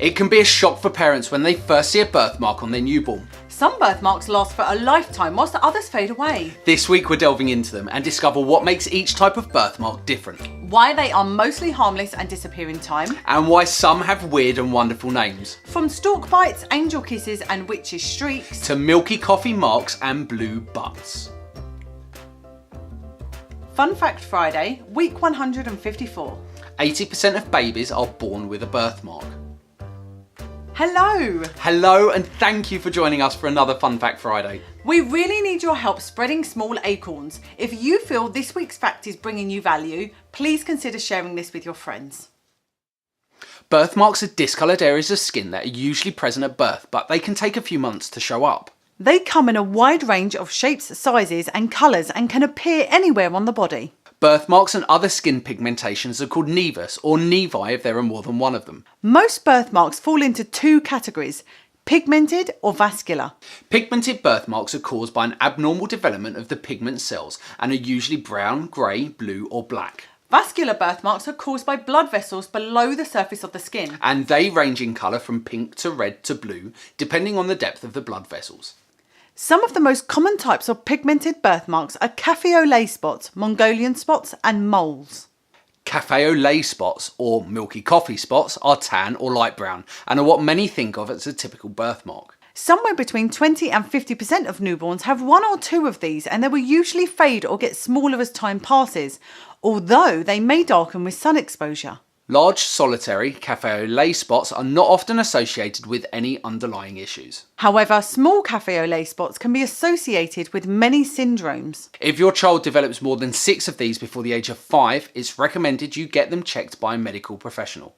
It can be a shock for parents when they first see a birthmark on their newborn. Some birthmarks last for a lifetime whilst the others fade away. This week we're delving into them and discover what makes each type of birthmark different. Why they are mostly harmless and disappear in time. And why some have weird and wonderful names. From stork bites, angel kisses and witches' shrieks. To milky coffee marks and blue butts. Fun Fact Friday, week 154. 80% of babies are born with a birthmark. Hello! Hello and thank you for joining us for another Fun Fact Friday. We really need your help spreading small acorns. If you feel this week's fact is bringing you value, please consider sharing this with your friends. Birthmarks are discoloured areas of skin that are usually present at birth, but they can take a few months to show up. They come in a wide range of shapes, sizes and colours and can appear anywhere on the body. Birthmarks and other skin pigmentations are called nevus or nevi if there are more than one of them. Most birthmarks fall into two categories, pigmented or vascular. Pigmented birthmarks are caused by an abnormal development of the pigment cells and are usually brown, grey, blue or black. Vascular birthmarks are caused by blood vessels below the surface of the skin. And they range in colour from pink to red to blue, depending on the depth of the blood vessels. Some of the most common types of pigmented birthmarks are Café-au-lait spots, Mongolian spots and moles. Café-au-lait spots, or milky coffee spots, are tan or light brown and are what many think of as a typical birthmark. Somewhere between 20 and 50% of newborns have one or two of these, and they will usually fade or get smaller as time passes, although they may darken with sun exposure. Large solitary Café-au-lait spots are not often associated with any underlying issues. However, small Café-au-lait spots can be associated with many syndromes. If your child develops more than 6 of these before the age of 5, it's recommended you get them checked by a medical professional.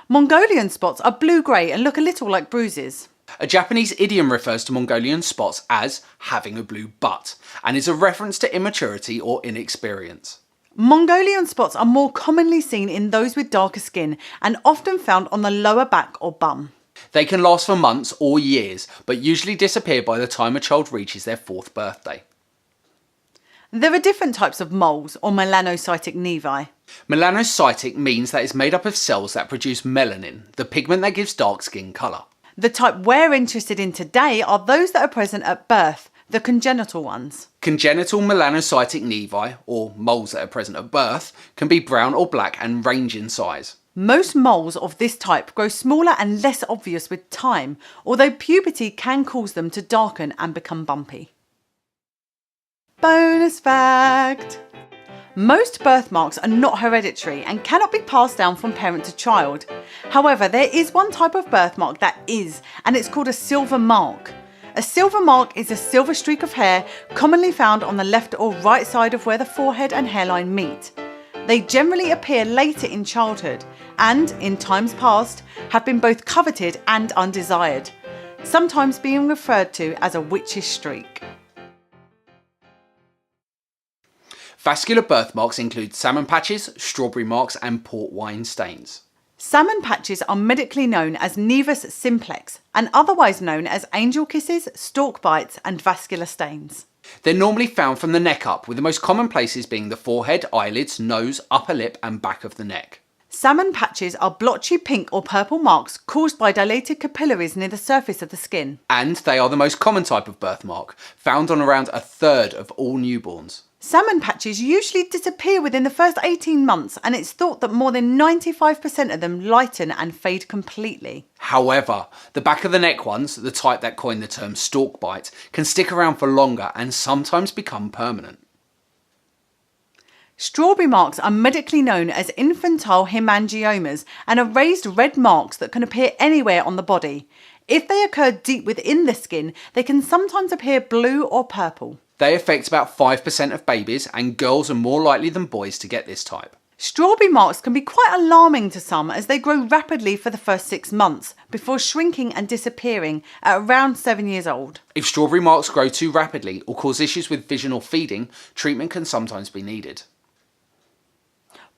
Mongolian spots are blue-grey and look a little like bruises. A Japanese idiom refers to Mongolian spots as having a blue butt and is a reference to immaturity or inexperience. Mongolian spots are more commonly seen in those with darker skin and often found on the lower back or bum. They can last for months or years, but usually disappear by the time a child reaches their 4th birthday. There are different types of moles or melanocytic nevi. Melanocytic means that it's made up of cells that produce melanin, the pigment that gives dark skin colour. The type we're interested in today are those that are present at birth, the congenital ones. Congenital melanocytic nevi, or moles that are present at birth, can be brown or black and range in size. Most moles of this type grow smaller and less obvious with time, although puberty can cause them to darken and become bumpy. Bonus fact! Most birthmarks are not hereditary and cannot be passed down from parent to child. However, there is one type of birthmark that is, and it's called a silver mark. A silver mark is a silver streak of hair commonly found on the left or right side of where the forehead and hairline meet. They generally appear later in childhood and, in times past, have been both coveted and undesired, sometimes being referred to as a witch's streak. Vascular birthmarks include salmon patches, strawberry marks and port wine stains. Salmon patches are medically known as nevus simplex and otherwise known as angel kisses, stork bites and vascular stains. They're normally found from the neck up, with the most common places being the forehead, eyelids, nose, upper lip and back of the neck. Salmon patches are blotchy pink or purple marks caused by dilated capillaries near the surface of the skin. And they are the most common type of birthmark, found on around a third of all newborns. Salmon patches usually disappear within the first 18 months, and it's thought that more than 95% of them lighten and fade completely. However, the back of the neck ones, the type that coined the term stork bite, can stick around for longer and sometimes become permanent. Strawberry marks are medically known as infantile hemangiomas and are raised red marks that can appear anywhere on the body. If they occur deep within the skin, they can sometimes appear blue or purple. They affect about 5% of babies, and girls are more likely than boys to get this type. Strawberry marks can be quite alarming to some as they grow rapidly for the first 6 months before shrinking and disappearing at around 7 years old. If strawberry marks grow too rapidly or cause issues with vision or feeding, treatment can sometimes be needed.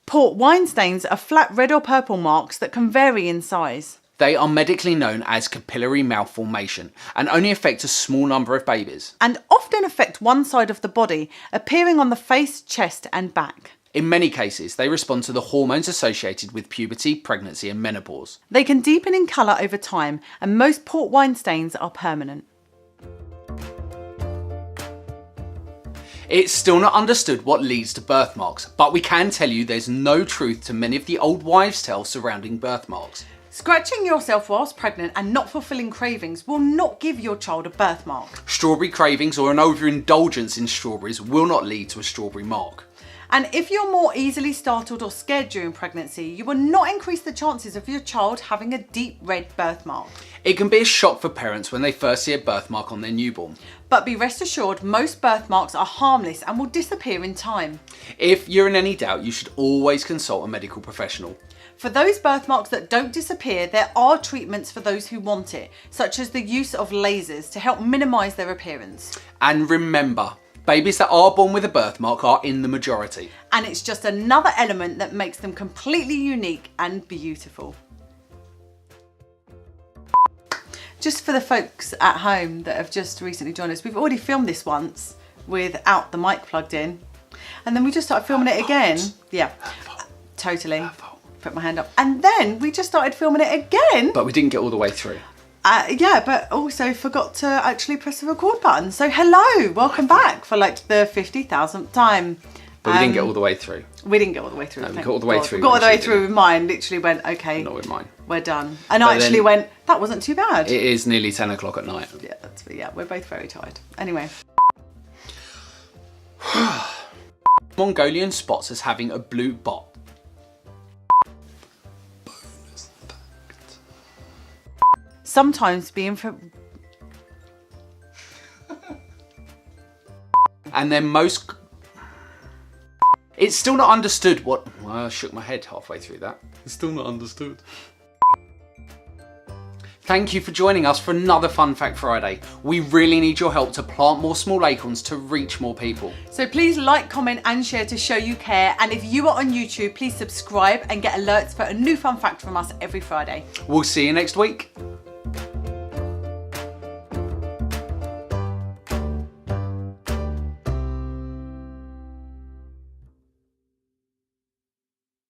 Port wine stains are flat red or purple marks that can vary in size. They are medically known as capillary malformation and only affect a small number of babies. And often affect one side of the body, appearing on the face, chest and back. In many cases, they respond to the hormones associated with puberty, pregnancy and menopause. They can deepen in colour over time, and most port wine stains are permanent. It's still not understood what leads to birthmarks, but we can tell you there's no truth to many of the old wives' tales surrounding birthmarks. Scratching yourself whilst pregnant and not fulfilling cravings will not give your child a birthmark. Strawberry cravings or an overindulgence in strawberries will not lead to a strawberry mark. And if you're more easily startled or scared during pregnancy, you will not increase the chances of your child having a deep red birthmark. It can be a shock for parents when they first see a birthmark on their newborn. But be rest assured, most birthmarks are harmless and will disappear in time. If you're in any doubt, you should always consult a medical professional. For those birthmarks that don't disappear, there are treatments for those who want it, such as the use of lasers to help minimise their appearance. And remember, babies that are born with a birthmark are in the majority. And it's just another element that makes them completely unique and beautiful. Just for the folks at home that have just recently joined us, we've already filmed this once without the mic plugged in. And then we just started filming it again. Yeah, totally. Put my hand up. And then we just started filming it again. But we didn't get all the way through. Yeah, but also forgot to actually press the record button. So hello, welcome back for like the 50,000th time. But we didn't get all the way through. We didn't get all the way through. No, we got all the way through. We got all the way through with mine. Literally went, okay. Not with mine. We're done. And I actually went, that wasn't too bad. It is nearly 10 o'clock at night. Yeah, we're both very tired. Anyway. Mongolian spots as having a blue bot. Sometimes being for... And then most... It's still not understood what... Well, I shook my head halfway through that. It's still not understood. Thank you for joining us for another Fun Fact Friday. We really need your help to plant more small acorns to reach more people. So please like, comment and share to show you care. And if you are on YouTube, please subscribe and get alerts for a new fun fact from us every Friday. We'll see you next week.